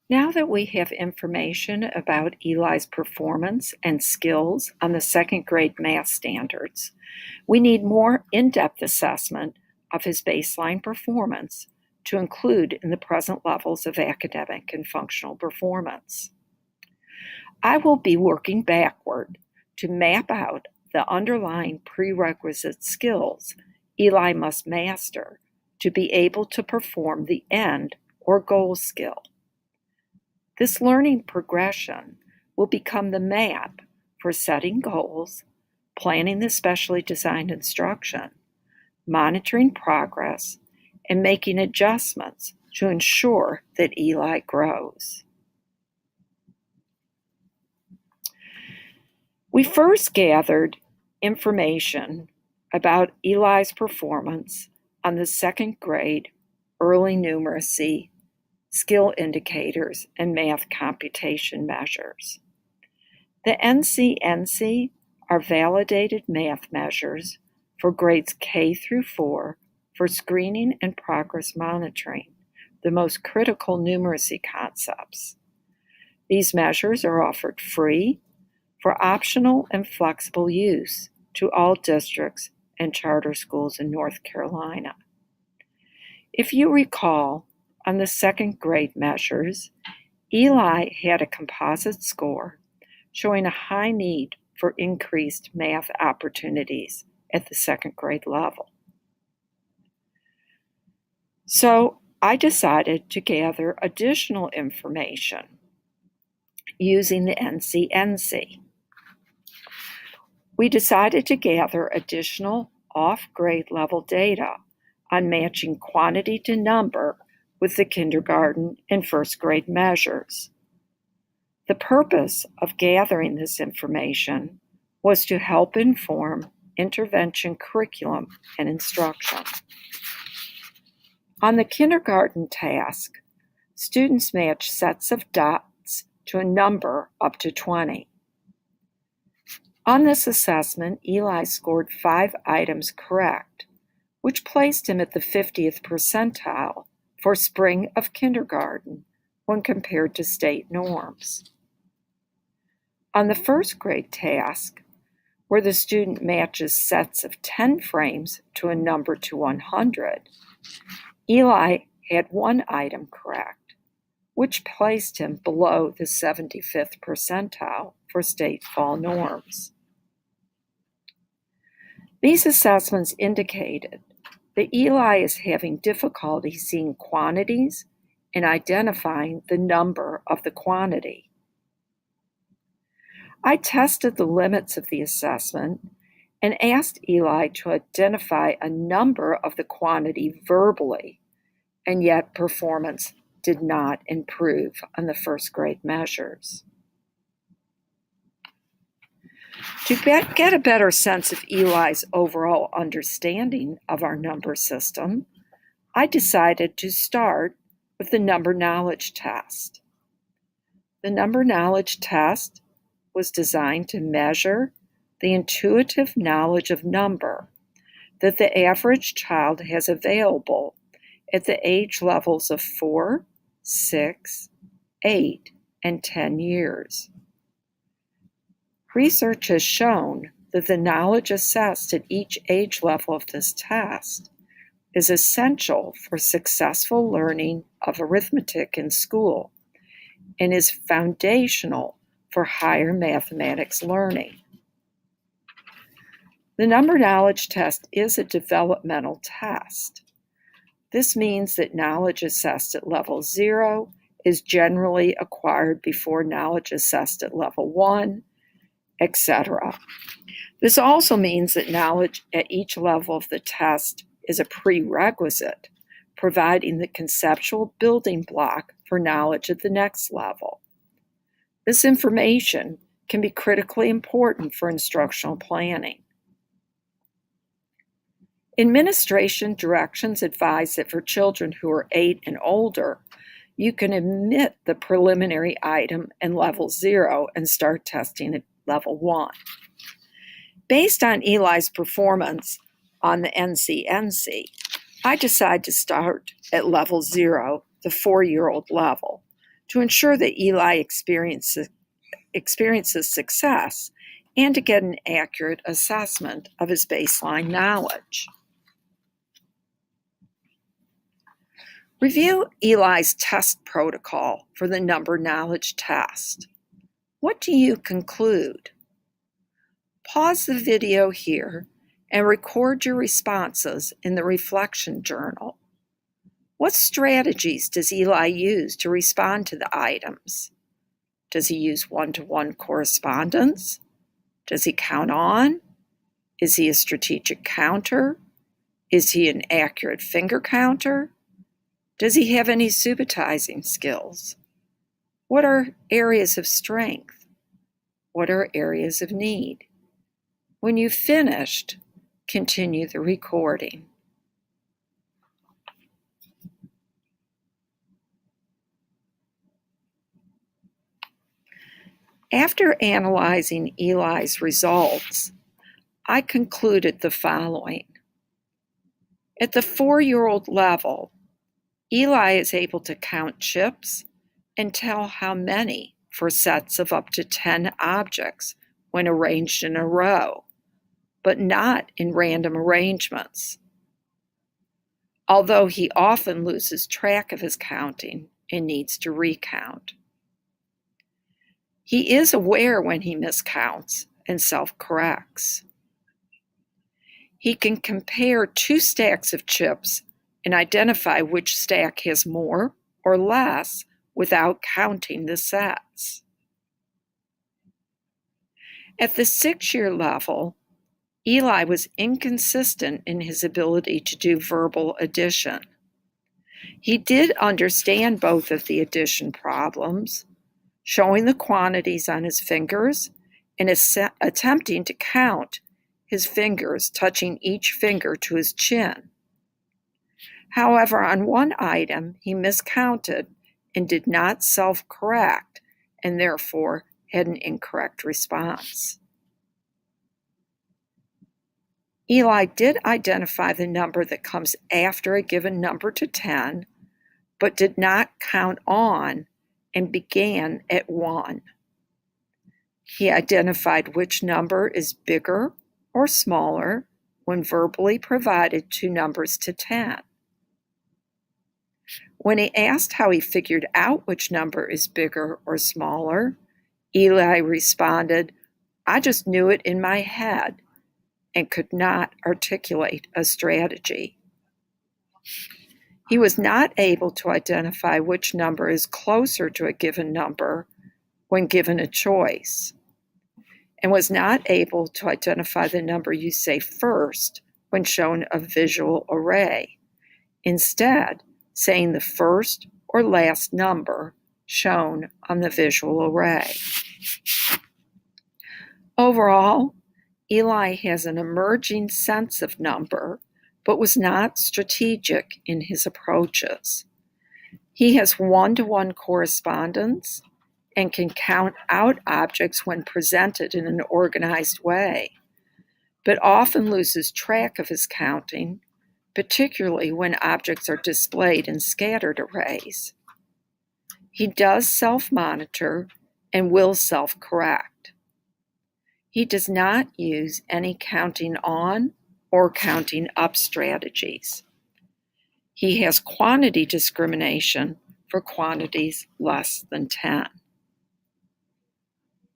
Now that we have information about Eli's performance and skills on the second grade math standards, we need more in-depth assessment of his baseline performance to include in the present levels of academic and functional performance. I will be working backward to map out the underlying prerequisite skills Eli must master to be able to perform the end or goal skill. This learning progression will become the map for setting goals, planning the specially designed instruction, monitoring progress, and making adjustments to ensure that Eli grows. We first gathered information about Eli's performance on the second grade early numeracy skill indicators and math computation measures. The NCNC are validated math measures for grades K through 4 for screening and progress monitoring, the most critical numeracy concepts. These measures are offered free for optional and flexible use to all districts and charter schools in North Carolina. If you recall, on the second grade measures, Eli had a composite score showing a high need for increased math opportunities at the second grade level. So I decided to gather additional information using the NCNC. We decided to gather additional off-grade level data on matching quantity to number with the kindergarten and first grade measures. The purpose of gathering this information was to help inform intervention curriculum and instruction. On the kindergarten task, students matched sets of dots to a number up to 20. On this assessment, Eli scored 5 items correct, which placed him at the 50th percentile for spring of kindergarten when compared to state norms. On the first grade task, where the student matches sets of 10 frames to a number to 100, Eli had 1 item correct, which placed him below the 75th percentile for state fall norms. These assessments indicated that Eli is having difficulty seeing quantities and identifying the number of the quantity. I tested the limits of the assessment and asked Eli to identify a number of the quantity verbally, and yet performance did not improve on the first grade measures. To get a better sense of Eli's overall understanding of our number system, I decided to start with the number knowledge test. The number knowledge test was designed to measure the intuitive knowledge of number that the average child has available at the age levels of 4, 6, 8, and 10 years. Research has shown that the knowledge assessed at each age level of this test is essential for successful learning of arithmetic in school and is foundational for higher mathematics learning. The number knowledge test is a developmental test. This means that knowledge assessed at level 0 is generally acquired before knowledge assessed at level 1, etc. This also means that knowledge at each level of the test is a prerequisite, providing the conceptual building block for knowledge at the next level. This information can be critically important for instructional planning. Administration directions advise that for children who are 8 and older, you can omit the preliminary item in level 0 and start testing at level 1. Based on Eli's performance on the NCNC, I decided to start at level 0, the 4-year-old level, to ensure that Eli experiences success and to get an accurate assessment of his baseline knowledge. Review Eli's test protocol for the number knowledge test. What do you conclude? Pause the video here and record your responses in the reflection journal. What strategies does Eli use to respond to the items? Does he use one-to-one correspondence? Does he count on? Is he a strategic counter? Is he an accurate finger counter? Does he have any subitizing skills? What are areas of strength? What are areas of need? When you've finished, continue the recording. After analyzing Eli's results, I concluded the following. At the 4-year-old level, Eli is able to count chips and tell how many for sets of up to 10 objects when arranged in a row, but not in random arrangements. Although he often loses track of his counting and needs to recount. He is aware when he miscounts and self-corrects. He can compare 2 stacks of chips and identify which stack has more or less without counting the sets. At the 6-year level, Eli was inconsistent in his ability to do verbal addition. He did understand both of the addition problems, showing the quantities on his fingers and attempting to count his fingers, touching each finger to his chin. However, on one item, he miscounted and did not self-correct, and therefore had an incorrect response. Eli did identify the number that comes after a given number to 10, but did not count on and began at 1. He identified which number is bigger or smaller when verbally provided 2 numbers to 10. When he asked how he figured out which number is bigger or smaller, Eli responded, "I just knew it in my head," and could not articulate a strategy. He was not able to identify which number is closer to a given number when given a choice, and was not able to identify the number you say first when shown a visual array, instead saying the first or last number shown on the visual array. Overall, Eli has an emerging sense of number, but was not strategic in his approaches. He has one-to-one correspondence and can count out objects when presented in an organized way, but often loses track of his counting, particularly when objects are displayed in scattered arrays. He does self-monitor and will self-correct. He does not use any counting on or counting up strategies. He has quantity discrimination for quantities less than 10.